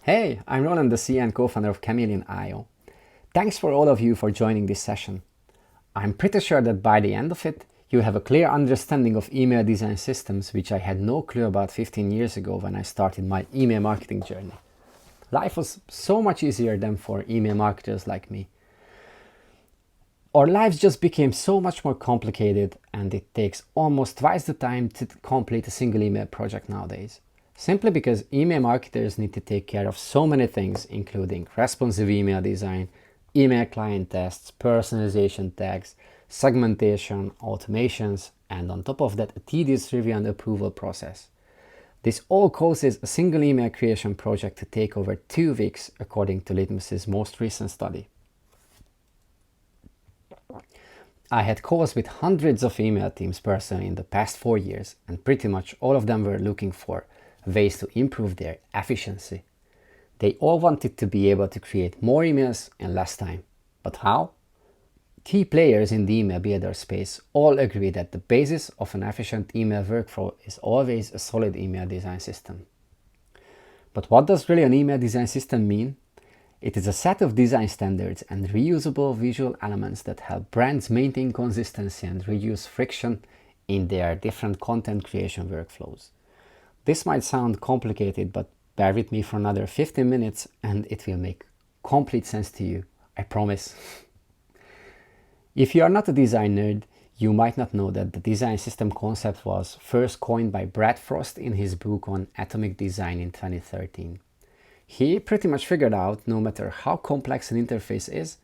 Hey, I'm Roland, the CEO and co-founder of Chameleon.io. Thanks for all of you for joining this session. I'm pretty sure that by the end of it, you have a clear understanding of email design systems, which I had no clue about 15 years ago when I started my email marketing journey. Life was so much easier than for email marketers like me. Our lives just became so much more complicated, and it takes almost twice the time to complete a single email project nowadays. Simply because email marketers need to take care of so many things, including responsive email design, email client tests, personalization tags, segmentation, automations, and on top of that, a tedious review and approval process. This all causes a single email creation project to take over 2 weeks, according to Litmus's most recent study. I had calls with hundreds of email teams personally in the past 4 years, and pretty much all of them were looking for ways to improve their efficiency. They all wanted to be able to create more emails in less time. But how? Key players in the email builder space all agree that the basis of an efficient email workflow is always a solid email design system. But what does really an email design system mean? It is a set of design standards and reusable visual elements that help brands maintain consistency and reduce friction in their different content creation workflows. This might sound complicated, but bear with me for another 15 minutes and it will make complete sense to you, I promise. If you are not a design nerd, you might not know that the design system concept was first coined by Brad Frost in his book on atomic design in 2013. He pretty much figured out, no matter how complex an interface is,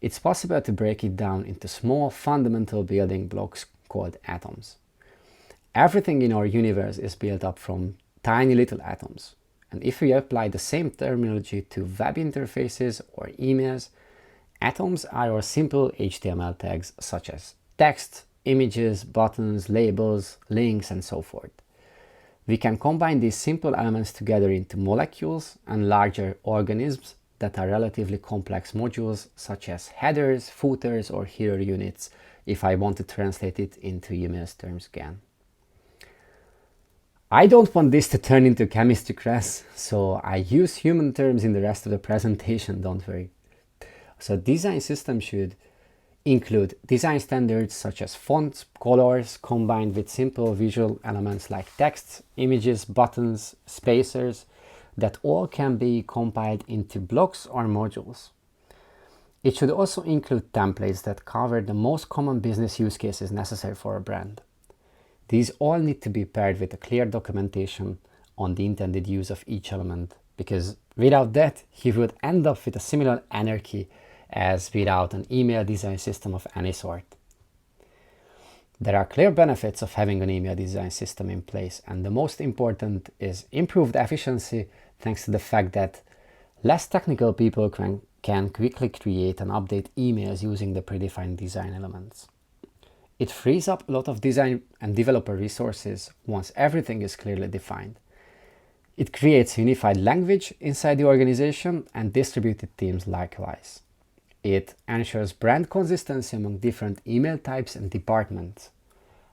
it's possible to break it down into small fundamental building blocks called atoms. Everything in our universe is built up from tiny little atoms. And if we apply the same terminology to web interfaces or emails, atoms are our simple HTML tags such as text, images, buttons, labels, links, and so forth. We can combine these simple elements together into molecules and larger organisms that are relatively complex modules such as headers, footers, or hero units, if I want to translate it into emails terms again. I don't want this to turn into chemistry class, so I use human terms in the rest of the presentation, don't worry. So design system should include design standards such as fonts, colors, combined with simple visual elements like text, images, buttons, spacers, that all can be compiled into blocks or modules. It should also include templates that cover the most common business use cases necessary for a brand. These all need to be paired with a clear documentation on the intended use of each element, because without that, you would end up with a similar anarchy as without an email design system of any sort. There are clear benefits of having an email design system in place, and the most important is improved efficiency thanks to the fact that less technical people can quickly create and update emails using the predefined design elements. It frees up a lot of design and developer resources once everything is clearly defined. It creates unified language inside the organization and distributed teams likewise. It ensures brand consistency among different email types and departments,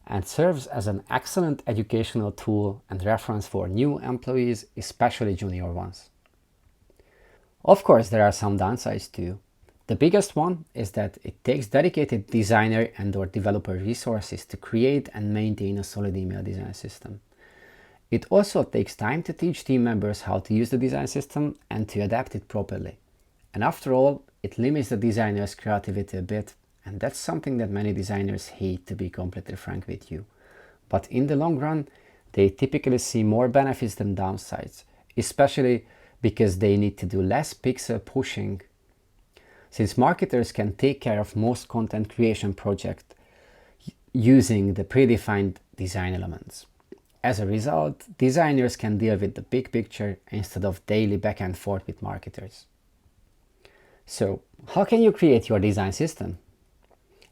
and serves as an excellent educational tool and reference for new employees, especially junior ones. Of course, there are some downsides too. The biggest one is that it takes dedicated designer and/or developer resources to create and maintain a solid email design system. It also takes time to teach team members how to use the design system and to adapt it properly. And after all, it limits the designer's creativity a bit, and that's something that many designers hate, to be completely frank with you. But in the long run, they typically see more benefits than downsides, especially because they need to do less pixel pushing, since marketers can take care of most content creation projects using the predefined design elements. As a result, designers can deal with the big picture instead of daily back and forth with marketers. So, how can you create your design system?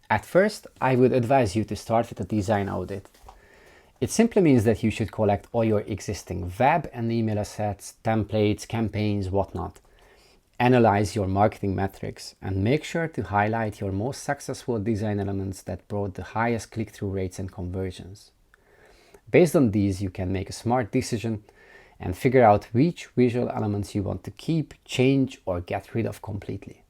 At first, I would advise you to start with a design audit. It simply means that you should collect all your existing web and email assets, templates, campaigns, whatnot. Analyze your marketing metrics and make sure to highlight your most successful design elements that brought the highest click-through rates and conversions. Based on these, you can make a smart decision and figure out which visual elements you want to keep, change, or get rid of completely.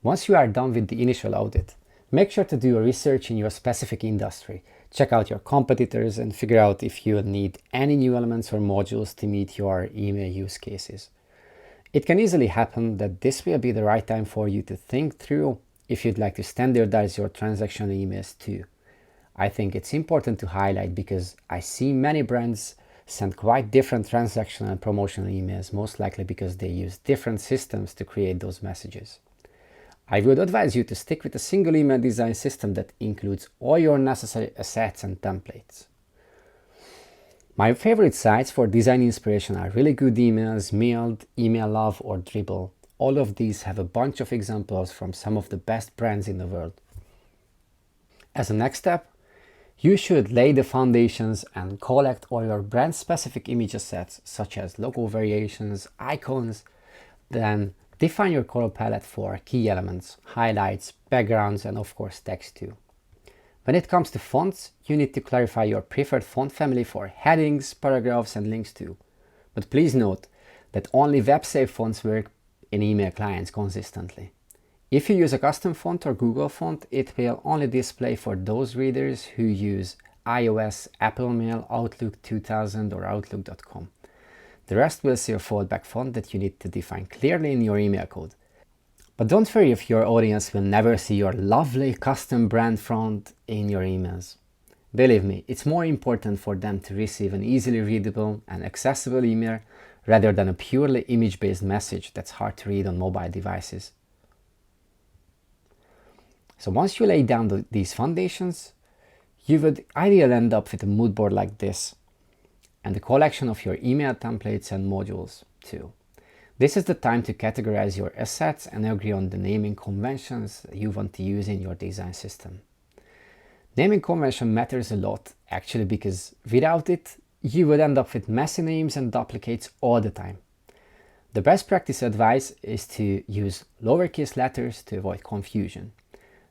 Once you are done with the initial audit, make sure to do your research in your specific industry. Check out your competitors and figure out if you need any new elements or modules to meet your email use cases. It can easily happen that this will be the right time for you to think through if you'd like to standardize your transactional emails too. I think it's important to highlight because I see many brands send quite different transactional and promotional emails, most likely because they use different systems to create those messages. I would advise you to stick with a single email design system that includes all your necessary assets and templates. My favorite sites for design inspiration are Really Good Emails, Mailed, Email Love, or Dribble. All of these have a bunch of examples from some of the best brands in the world. As a next step, you should lay the foundations and collect all your brand-specific image assets, such as logo variations, icons, then define your color palette for key elements, highlights, backgrounds, and of course text too. When it comes to fonts, you need to clarify your preferred font family for headings, paragraphs, and links too. But please note that only web-safe fonts work in email clients consistently. If you use a custom font or Google font, it will only display for those readers who use iOS, Apple Mail, Outlook 2000, or Outlook.com. The rest will see a fallback font that you need to define clearly in your email code. But don't worry if your audience will never see your lovely custom brand font in your emails. Believe me, it's more important for them to receive an easily readable and accessible email rather than a purely image-based message that's hard to read on mobile devices. So once you lay down these foundations, you would ideally end up with a mood board like this, and a collection of your email templates and modules too. This is the time to categorize your assets and agree on the naming conventions you want to use in your design system. Naming convention matters a lot, actually, because without it, you would end up with messy names and duplicates all the time. The best practice advice is to use lowercase letters to avoid confusion.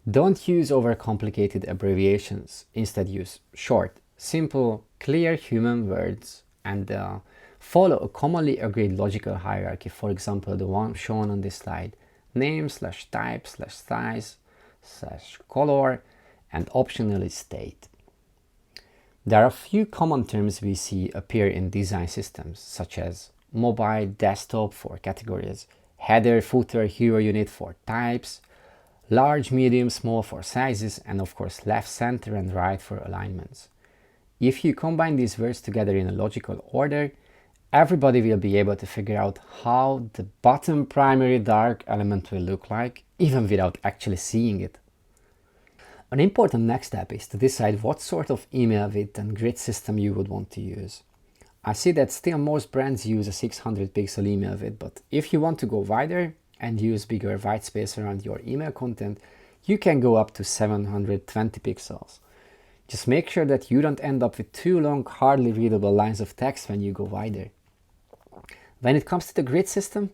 Don't use overcomplicated abbreviations. Instead, use short, simple, clear human words and follow a commonly agreed logical hierarchy. For example, the one shown on this slide: name / type / size / color, and optionally state. There are a few common terms we see appear in design systems, such as mobile, desktop for categories, header, footer, hero unit for types, large, medium, small for sizes, and of course left, center, and right for alignments. If you combine these words together in a logical order, everybody will be able to figure out how the bottom primary dark element will look like, even without actually seeing it. An important next step is to decide what sort of email width and grid system you would want to use. I see that still most brands use a 600 pixel email width, but if you want to go wider and use bigger white space around your email content, you can go up to 720 pixels. Just make sure that you don't end up with too long, hardly readable lines of text when you go wider. When it comes to the grid system,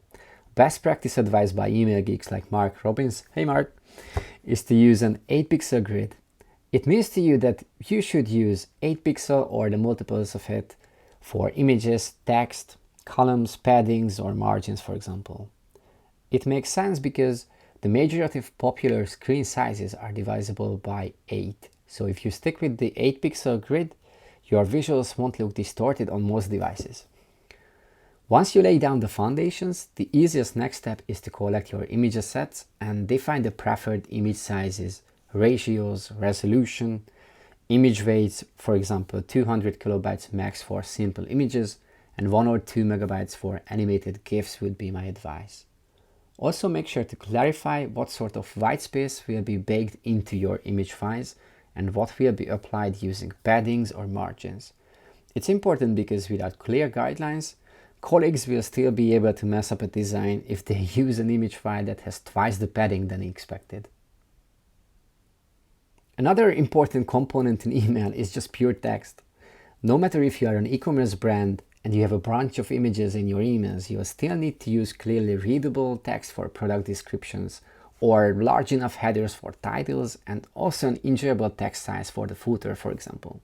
best practice advice by email geeks like Mark Robbins, hey Mark, is to use an 8 pixel grid. It means to you that you should use 8 pixel or the multiples of it for images, text, columns, paddings, or margins, for example. It makes sense because the majority of popular screen sizes are divisible by 8. So if you stick with the 8 pixel grid, your visuals won't look distorted on most devices. Once you lay down the foundations, the easiest next step is to collect your image assets and define the preferred image sizes, ratios, resolution, image weights, for example 200 kilobytes max for simple images and 1 or 2 megabytes for animated GIFs would be my advice. Also make sure to clarify what sort of white space will be baked into your image files and what will be applied using paddings or margins. It's important because without clear guidelines, colleagues will still be able to mess up a design if they use an image file that has twice the padding than expected. Another important component in email is just pure text. No matter if you are an e-commerce brand and you have a bunch of images in your emails, you will still need to use clearly readable text for product descriptions or large enough headers for titles and also an enjoyable text size for the footer, for example.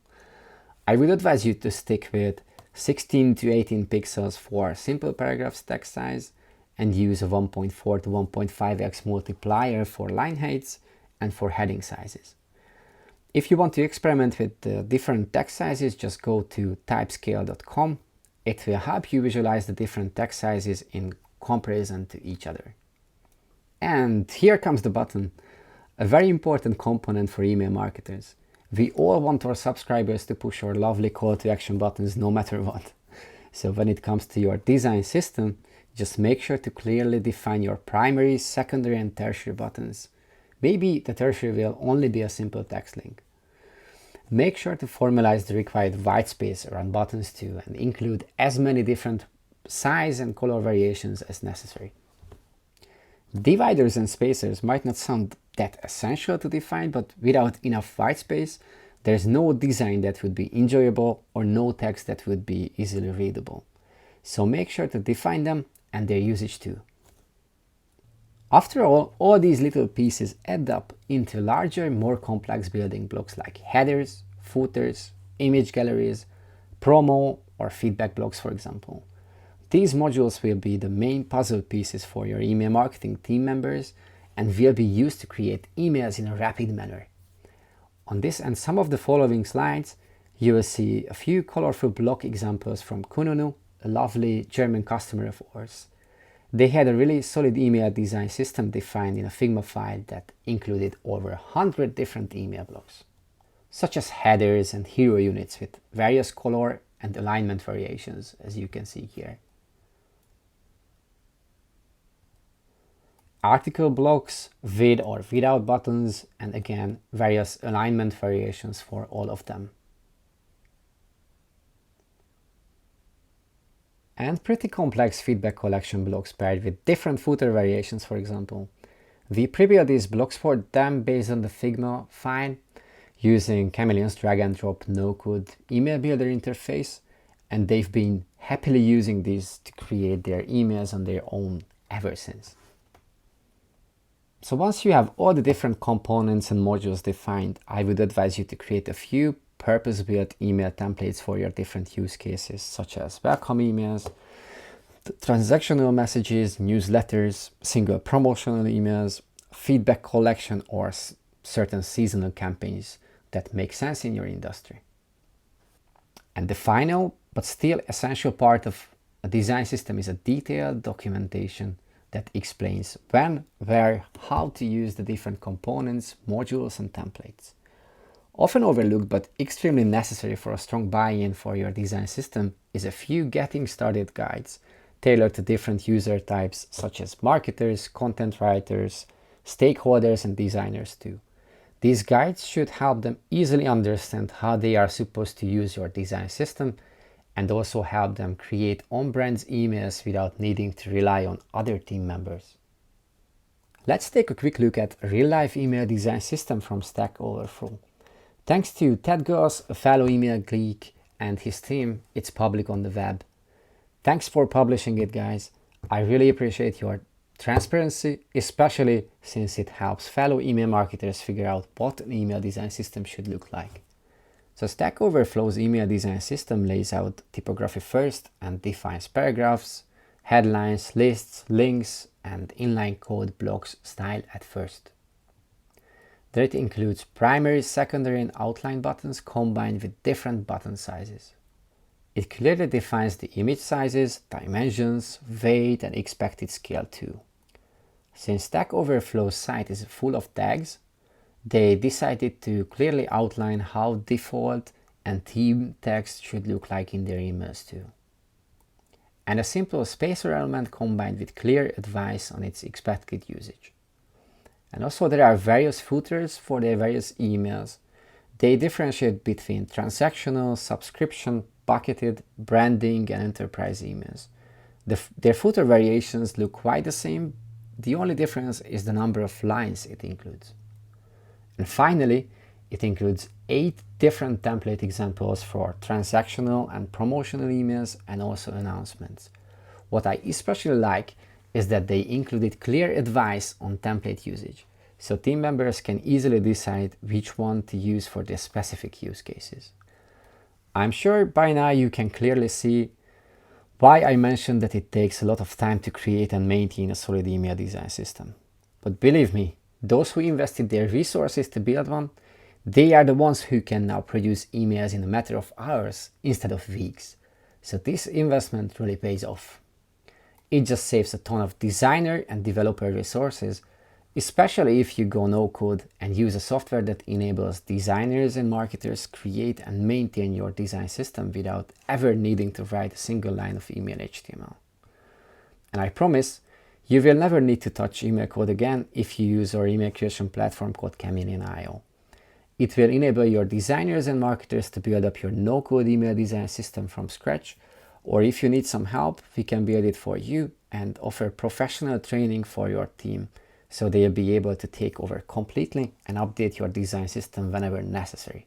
I would advise you to stick with 16 to 18 pixels for simple paragraphs text size, and use a 1.4 to 1.5x multiplier for line heights and for heading sizes. If you want to experiment with the different text sizes, just go to typescale.com. It will help you visualize the different text sizes in comparison to each other. And here comes the button, a very important component for email marketers. We all want our subscribers to push our lovely call to action buttons no matter what. So when it comes to your design system, just make sure to clearly define your primary, secondary and tertiary buttons. Maybe the tertiary will only be a simple text link. Make sure to formalize the required white space around buttons too, and include as many different size and color variations as necessary. Dividers and spacers might not sound that essential to define, but without enough white space, there's no design that would be enjoyable or no text that would be easily readable. So make sure to define them and their usage too. After all these little pieces add up into larger, more complex building blocks like headers, footers, image galleries, promo or feedback blocks, for example. These modules will be the main puzzle pieces for your email marketing team members and will be used to create emails in a rapid manner. On this and some of the following slides, you will see a few colorful block examples from Kununu, a lovely German customer of ours. They had a really solid email design system defined in a Figma file that included over 100 different email blocks, such as headers and hero units with various color and alignment variations, as you can see here. Article blocks with or without buttons, and again, various alignment variations for all of them. And pretty complex feedback collection blocks paired with different footer variations, for example. We prebuilt these blocks for them based on the Figma file using Chameleon's drag and drop no-code email builder interface, and they've been happily using these to create their emails on their own ever since. So once you have all the different components and modules defined, I would advise you to create a few purpose-built email templates for your different use cases, such as welcome emails, transactional messages, newsletters, single promotional emails, feedback collection, or certain seasonal campaigns that make sense in your industry. And the final, but still essential part of a design system is a detailed documentation that explains when, where, how to use the different components, modules, and templates. Often overlooked but extremely necessary for a strong buy-in for your design system is a few getting started guides tailored to different user types such as marketers, content writers, stakeholders, and designers too. These guides should help them easily understand how they are supposed to use your design system and also help them create on-brand emails without needing to rely on other team members. Let's take a quick look at a real-life email design system from Stack Overflow. Thanks to Ted Goss, a fellow email geek, and his team, it's public on the web. Thanks for publishing it, guys. I really appreciate your transparency, especially since it helps fellow email marketers figure out what an email design system should look like. So Stack Overflow's email design system lays out typography first and defines paragraphs, headlines, lists, links, and inline code blocks style at first. There it includes primary, secondary, and outline buttons combined with different button sizes. It clearly defines the image sizes, dimensions, weight, and expected scale too. Since Stack Overflow's site is full of tags, they decided to clearly outline how default and theme text should look like in their emails too. And a simple spacer element combined with clear advice on its expected usage. And also there are various footers for their various emails. They differentiate between transactional, subscription, bucketed, branding, and enterprise emails. Their footer variations look quite the same. The only difference is the number of lines it includes. And finally, it includes 8 different template examples for transactional and promotional emails and also announcements. What I especially like is that they included clear advice on template usage, so team members can easily decide which one to use for their specific use cases. I'm sure by now you can clearly see why I mentioned that it takes a lot of time to create and maintain a solid email design system. But believe me, those who invested their resources to build one, they are the ones who can now produce emails in a matter of hours instead of weeks. So this investment really pays off. It just saves a ton of designer and developer resources, especially if you go no code and use a software that enables designers and marketers create and maintain your design system without ever needing to write a single line of email HTML. And I promise you will never need to touch email code again if you use our email creation platform called Chameleon.io. It will enable your designers and marketers to build up your no-code email design system from scratch, or if you need some help, we can build it for you and offer professional training for your team, so they'll be able to take over completely and update your design system whenever necessary.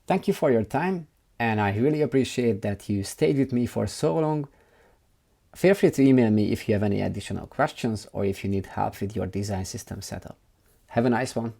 Thank you for your time, and I really appreciate that you stayed with me for so long. Feel free to email me if you have any additional questions or if you need help with your design system setup. Have a nice one.